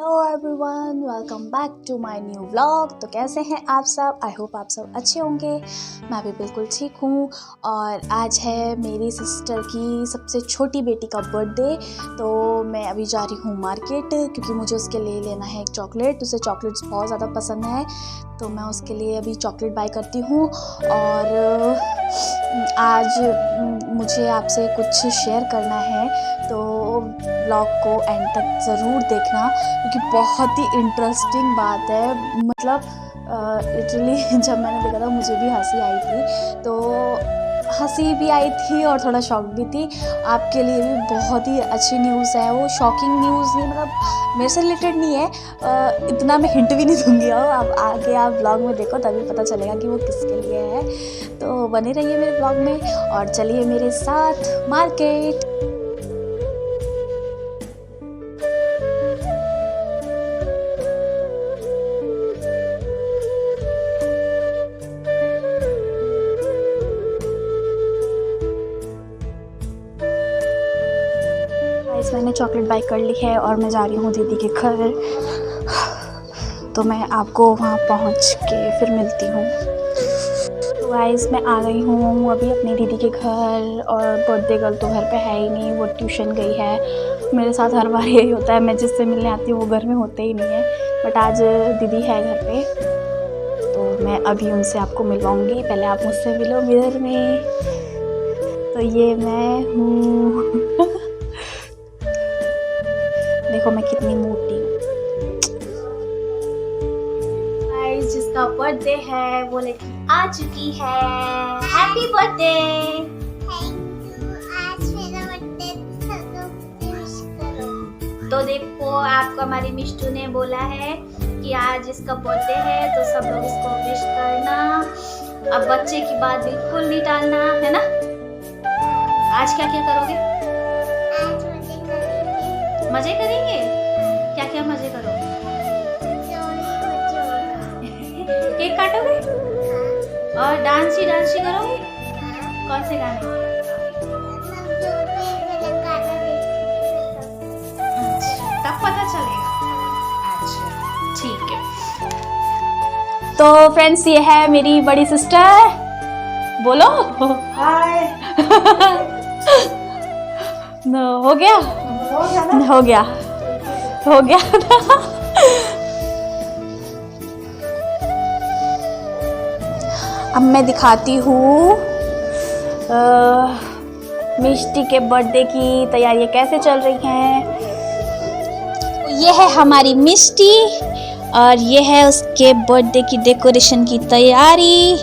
Hello everyone, welcome back to my new vlog. तो कैसे हैं आप सब? आई होप आप सब अच्छे होंगे। मैं भी बिल्कुल ठीक हूँ। और आज है मेरी सिस्टर की सबसे छोटी बेटी का बर्थडे। तो मैं अभी जा रही हूँ मार्केट क्योंकि मुझे उसके लिए लेना है एक चॉकलेट। उसे चॉकलेट्स बहुत ज़्यादा पसंद है, तो मैं उसके लिए अभी चॉकलेट बाय करती हूँ। और आज मुझे आपसे कुछ शेयर करना है, तो व्लॉग को एंड तक ज़रूर देखना क्योंकि बहुत ही इंटरेस्टिंग बात है। मतलब लिटरली जब मैंने देखा था मुझे भी हंसी आई थी, तो हंसी भी आई थी और थोड़ा शॉक भी थी। आपके लिए भी बहुत ही अच्छी न्यूज़ है। वो शॉकिंग न्यूज़ नहीं, मतलब मेरे से रिलेटेड नहीं है। इतना मैं हिंट भी नहीं दूंगी। अब आगे आप व्लॉग में देखो तभी पता चलेगा कि वो किसके लिए है। तो बने रहिए मेरे व्लॉग में और चलिए मेरे साथ मार्केट। मैंने चॉकलेट बाय कर ली है और मैं जा रही हूँ दीदी के घर। तो मैं आपको वहाँ पहुँच के फिर मिलती हूँ। तो गाइस मैं आ गई हूँ अभी अपनी दीदी के घर। और बर्थडे गर्ल तो घर पे है ही नहीं, वो ट्यूशन गई है। मेरे साथ हर बार यही होता है, मैं जिससे मिलने आती हूँ वो घर में होते ही नहीं है। बट आज दीदी है घर पे, तो मैं अभी उनसे आपको मिलवाऊँगी। पहले आप मुझसे मिलो मिरर में। तो ये मैं हूँ। देखो मैं कितनी मोटी हूँ। गाइस जिसका बर्थडे है वो लेके आ चुकी है। Happy birthday. आज मेरा बर्थडे सबको विश करो। तो देखो आपको हमारी मिष्टू ने बोला है कि आज इसका बर्थडे है, तो सब लोग इसको विश करना। अब बच्चे की बात बिल्कुल नहीं टालना, है ना? आज क्या क्या करोगे? आज मजे करेंगे। क्या क्या मजे करोगे? केक काटोगे और डांस ही करोगे? कौन से गाने? तब पता चलेगा। अच्छा ठीक है। तो फ्रेंड्स ये है मेरी बड़ी सिस्टर। बोलो हाय। हो गया हो गया हो गया। अब मैं दिखाती हूँ मिष्टी के बर्थडे की तैयारियां कैसे चल रही हैं। ये है हमारी मिष्टी और ये है उसके बर्थडे की डेकोरेशन की तैयारी।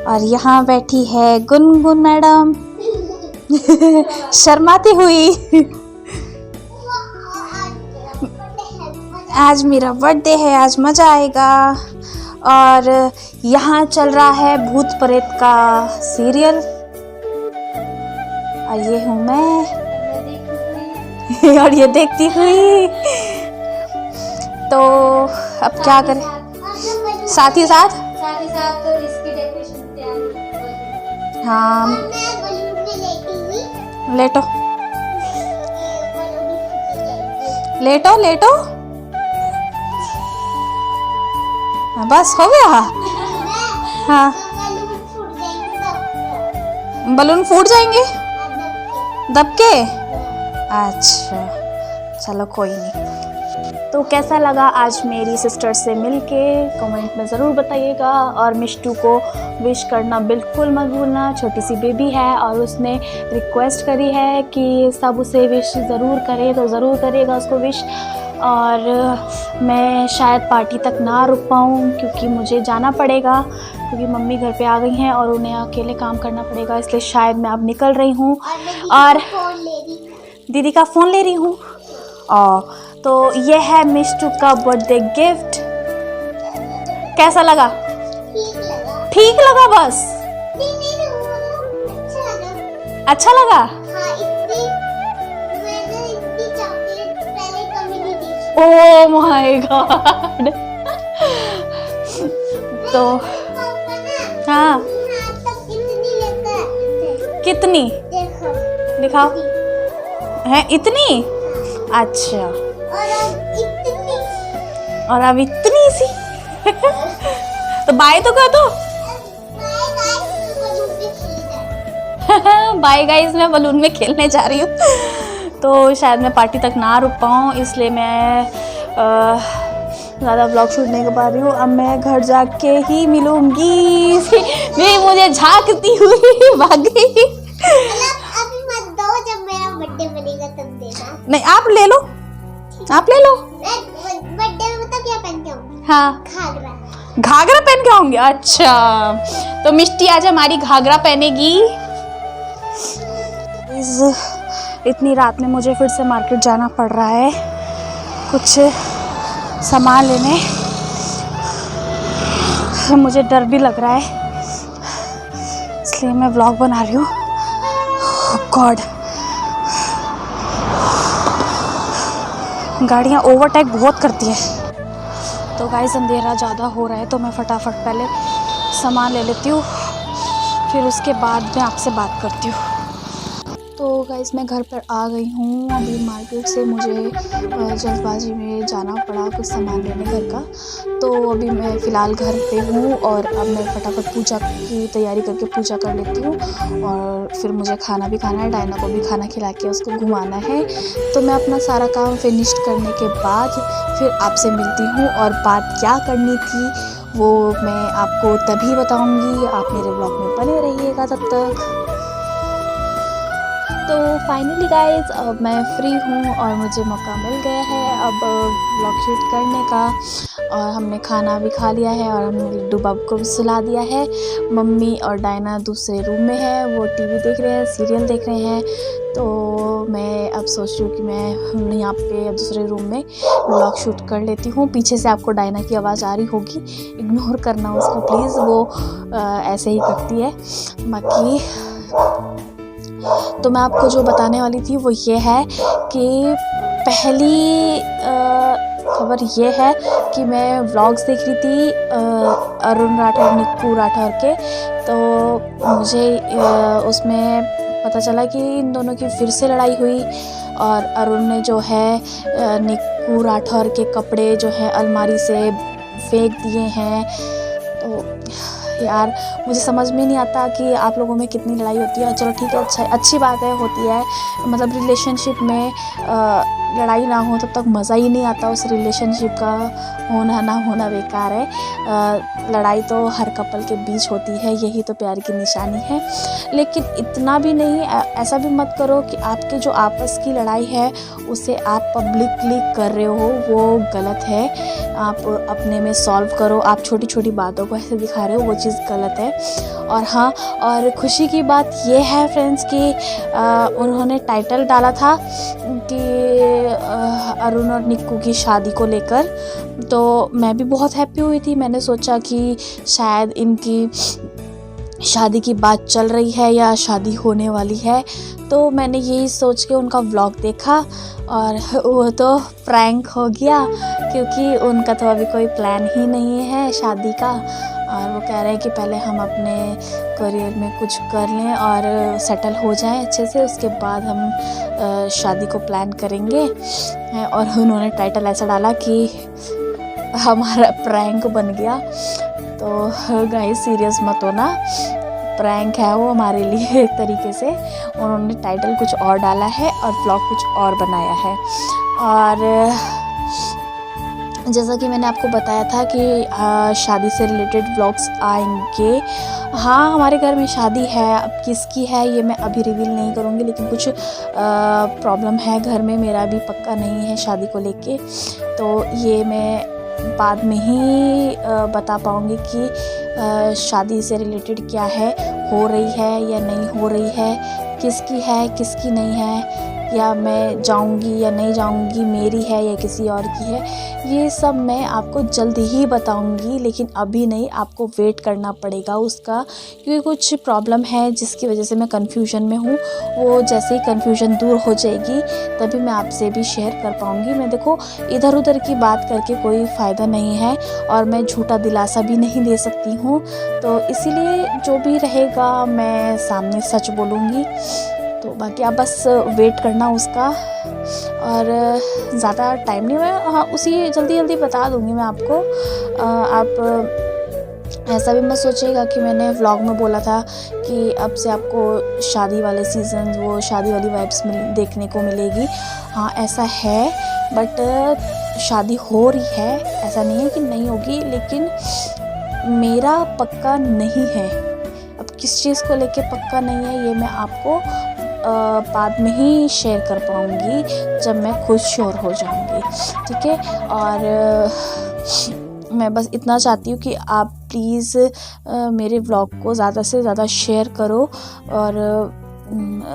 और यहाँ बैठी है गुनगुन मैडम शर्माती हुई। आज मेरा बर्थडे है, आज मज़ा आएगा। और यहाँ चल रहा है भूत प्रेत का सीरियल और ये हूँ मैं और ये देखती हुई। तो अब क्या करें? साथ ही साथ तो इसकी डेकोरेशन तैयारी। हाँ मैं बलून में लेटी हुई। लेटो लेटो लेटो। हाँ, बस हो गया। हाँ बलून फूट जाएंगे दब के। अच्छा चलो कोई नहीं। तो कैसा लगा आज मेरी सिस्टर से मिलके कमेंट में ज़रूर बताइएगा। और मिष्टू को विश करना बिल्कुल मत भूलना। छोटी सी बेबी है और उसने रिक्वेस्ट करी है कि सब उसे विश ज़रूर करें, तो ज़रूर करिएगा उसको विश। और मैं शायद पार्टी तक ना रुक पाऊँ क्योंकि मुझे जाना पड़ेगा, क्योंकि मम्मी घर पे आ गई हैं और उन्हें अकेले काम करना पड़ेगा, इसलिए शायद मैं अब निकल रही हूँ। और दीदी का फ़ोन ले रही हूँ। तो ये है मिष्टू का बर्थडे गिफ्ट। कैसा लगा? ठीक लगा बस? अच्छा लगा? Oh my God. तो हाँ कितनी दिखाओ है? इतनी? अच्छा और अब इतनी और अब इतनी सी तो बाय तो कह दो। बाय गाइस, मैं बलून में खेलने जा रही हूँ तो शायद मैं पार्टी तक ना रुक पाऊँ, इसलिए मैं ज़्यादा व्लॉग शूट नहीं कर पा रही हूँ। अब मैं घर जाके ही मिलूंगी। नहीं, मुझे झांकती हुई भाग गई। अभी मत दो, जब मेरा बर्थडे बनेगा तब देना। नहीं, आप ले लो, आप ले लो। बर्थडे में मतलब क्या पहन के आऊंगी? हाँ, घाघरा। घाघरा पहन के आऊंगी। अच्छा, तो मिष्टी आज हमारी घाघरा पहनेगी। इतनी रात में मुझे फिर से मार्केट जाना पड़ रहा है कुछ सामान लेने। मुझे डर भी लग रहा है, इसलिए मैं व्लॉग बना रही हूँ। गॉड, गाड़ियाँ ओवरटेक बहुत करती हैं। तो गाइस, अंधेरा ज़्यादा हो रहा है तो मैं फटाफट पहले सामान ले लेती हूँ, फिर उसके बाद मैं आपसे बात करती हूँ। तो गाइस, मैं घर पर आ गई हूँ। अभी मार्केट से मुझे जल्दबाजी में जाना पड़ा कुछ सामान लेने घर का। तो अभी मैं फ़िलहाल घर पे हूँ और अब मैं फटाफट पूजा की तैयारी करके पूजा कर लेती हूँ और फिर मुझे खाना भी खाना है। डायना को भी खाना खिला के उसको घुमाना है। तो मैं अपना सारा काम फिनिश करने के बाद फिर आपसे मिलती हूँ और बात क्या करनी थी वो मैं आपको तभी बताऊँगी। आप मेरे ब्लॉग में बने रहिएगा तब तक। तो फाइनली गाइज, अब मैं फ्री हूँ और मुझे मौका मिल गया है अब व्लॉग शूट करने का। और हमने खाना भी खा लिया है और हमने लड्डू बाबू को भी सुला दिया है। मम्मी और डायना दूसरे रूम में है, वो टीवी देख रहे हैं, सीरियल देख रहे हैं। तो मैं अब सोच रही हूँ कि मैं यहाँ पे दूसरे रूम में व्लॉग शूट कर लेती हूँ। पीछे से आपको डायना की आवाज़ आ रही होगी, इग्नोर करना उसको प्लीज़, वो ऐसे ही करती है। बाकी तो मैं आपको जो बताने वाली थी वो ये है कि पहली खबर ये है कि मैं व्लॉग्स देख रही थी अरुण राठौर, निक्कू राठौर के। तो मुझे उसमें पता चला कि इन दोनों की फिर से लड़ाई हुई और अरुण ने जो है निक्कू राठौर के कपड़े जो है अलमारी से फेंक दिए हैं। तो यार, मुझे समझ में नहीं आता कि आप लोगों में कितनी लड़ाई होती है। चलो ठीक है, अच्छी बात है, होती है। मतलब रिलेशनशिप में लड़ाई ना हो तब तक मज़ा ही नहीं आता। उस रिलेशनशिप का होना ना होना बेकार है। लड़ाई तो हर कपल के बीच होती है, यही तो प्यार की निशानी है। लेकिन इतना भी नहीं, ऐसा भी मत करो कि आपके जो आपस की लड़ाई है उसे आप पब्लिकली कर रहे हो, वो गलत है। आप अपने में सॉल्व करो। आप छोटी छोटी बातों को ऐसे दिखा रहे हो, वो चीज़ गलत है। और हाँ, और खुशी की बात ये है फ्रेंड्स कि उन्होंने टाइटल डाला था कि अरुण और निक्कू की शादी को लेकर। तो मैं भी बहुत हैप्पी हुई थी। मैंने सोचा कि शायद इनकी शादी की बात चल रही है या शादी होने वाली है। तो मैंने यही सोच के उनका व्लॉग देखा और वो तो प्रैंक हो गया, क्योंकि उनका तो अभी कोई प्लान ही नहीं है शादी का। और वो कह रहे हैं कि पहले हम अपने करियर में कुछ कर लें और सेटल हो जाएं अच्छे से, उसके बाद हम शादी को प्लान करेंगे। और उन्होंने टाइटल ऐसा डाला कि हमारा प्रैंक बन गया। तो गाइस, सीरियस मत होना, प्रैंक है वो हमारे लिए एक तरीके से। उन्होंने टाइटल कुछ और डाला है और व्लॉग कुछ और बनाया है। और जैसा कि मैंने आपको बताया था कि शादी से रिलेटेड व्लॉग्स आएंगे। हाँ, हमारे घर में शादी है, अब किसकी है ये मैं अभी रिवील नहीं करूँगी, लेकिन कुछ प्रॉब्लम है घर में, मेरा भी पक्का नहीं है शादी को लेके। तो ये मैं बाद में ही बता पाऊँगी कि शादी से रिलेटेड क्या है, हो रही है या नहीं हो रही है, किसकी है किसकी नहीं है, या मैं जाऊंगी या नहीं जाऊंगी, मेरी है या किसी और की है। ये सब मैं आपको जल्द ही बताऊंगी, लेकिन अभी नहीं, आपको वेट करना पड़ेगा उसका, क्योंकि कुछ प्रॉब्लम है जिसकी वजह से मैं कंफ्यूजन में हूँ। वो जैसे ही कंफ्यूजन दूर हो जाएगी तभी मैं आपसे भी शेयर कर पाऊँगी। मैं देखो, इधर उधर की बात करके कोई फ़ायदा नहीं है और मैं झूठा दिलासा भी नहीं दे सकती हूँ। तो इसीलिए जो भी रहेगा मैं सामने सच बोलूँगी। तो बाकी आप बस वेट करना उसका। और ज़्यादा टाइम नहीं, मैं हाँ उसी जल्दी जल्दी बता दूँगी मैं आपको। आप ऐसा भी मत सोचिएगा कि मैंने व्लॉग में बोला था कि अब से आपको शादी वाले सीज़न, वो शादी वाली वाइब्स देखने को मिलेगी। हाँ ऐसा है, बट शादी हो रही है, ऐसा नहीं है कि नहीं होगी, लेकिन मेरा पक्का नहीं है। अब किस चीज़ को लेके पक्का नहीं है ये मैं आपको बाद में ही शेयर कर पाऊँगी, जब मैं खुद श्योर हो जाऊँगी, ठीक है। और मैं बस इतना चाहती हूँ कि आप प्लीज़ मेरे व्लॉग को ज़्यादा से ज़्यादा शेयर करो और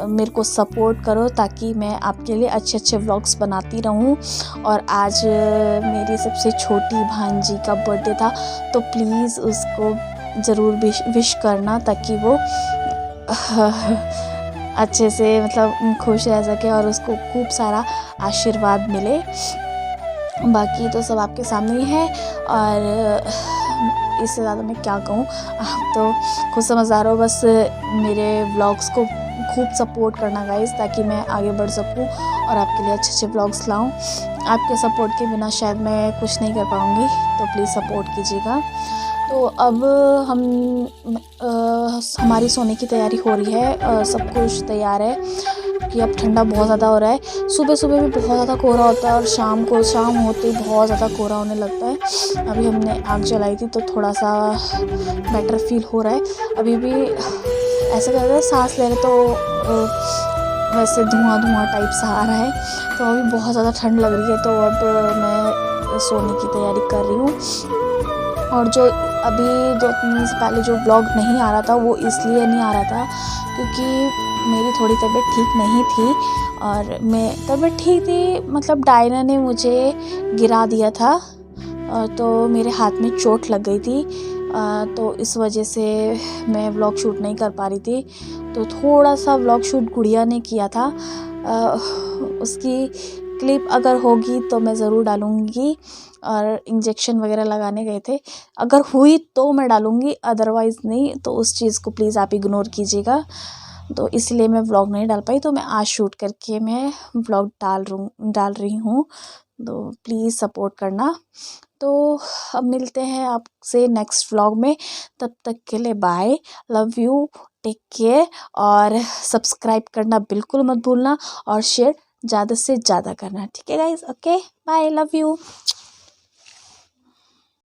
मेरे को सपोर्ट करो, ताकि मैं आपके लिए अच्छे अच्छे व्लॉग्स बनाती रहूँ। और आज मेरी सबसे छोटी भांजी का बर्थडे था, तो प्लीज़ उसको ज़रूर विश करना, ताकि वो अच्छे से मतलब खुश रह सके और उसको खूब सारा आशीर्वाद मिले। बाकी तो सब आपके सामने ही है, और इससे ज़्यादा मैं क्या कहूँ, आप तो खुद समझदार हो। बस मेरे व्लॉग्स को खूब सपोर्ट करना गाइस, ताकि मैं आगे बढ़ सकूँ और आपके लिए अच्छे अच्छे व्लॉग्स लाऊँ। आपके सपोर्ट के बिना शायद मैं कुछ नहीं कर पाऊँगी, तो प्लीज़ सपोर्ट कीजिएगा। तो अब हमारी सोने की तैयारी हो रही है, सब कुछ तैयार है कि अब ठंडा बहुत ज़्यादा हो रहा है। सुबह सुबह भी बहुत ज़्यादा कोहरा होता है, और शाम होते ही बहुत ज़्यादा कोहरा होने लगता है। अभी हमने आग जलाई थी तो थोड़ा सा बेटर फील हो रहा है। अभी भी ऐसा लग रहा है सांस ले रहे तो वैसे धुआं टाइप सा आ रहा है, तो अभी बहुत ज़्यादा ठंड लग रही है। तो अब मैं सोने की तैयारी कर रही हूँ। और जो अभी 2-3 दिन से पहले जो व्लॉग नहीं आ रहा था, वो इसलिए नहीं आ रहा था क्योंकि मेरी थोड़ी तबीयत ठीक नहीं थी, और मैं तबीयत ठीक थी मतलब डायना ने मुझे गिरा दिया था, तो मेरे हाथ में चोट लग गई थी, तो इस वजह से मैं व्लॉग शूट नहीं कर पा रही थी। तो थोड़ा सा व्लॉग शूट गुड़िया ने किया था, उसकी क्लिप अगर होगी तो मैं ज़रूर डालूँगी। और इंजेक्शन वगैरह लगाने गए थे, अगर हुई तो मैं डालूँगी, अदरवाइज़ नहीं। तो उस चीज़ को प्लीज़ आप इग्नोर कीजिएगा। तो इसलिए मैं व्लॉग नहीं डाल पाई, तो मैं आज शूट करके मैं व्लॉग डाल रही हूँ, तो प्लीज़ सपोर्ट करना। तो अब मिलते हैं आपसे नेक्स्ट व्लॉग में, तब तक के लिए bye, love you, take care, और सब्सक्राइब करना बिल्कुल मत भूलना, और शेयर ज़्यादा से ज़्यादा करना, ठीक है guys. Okay bye, love you.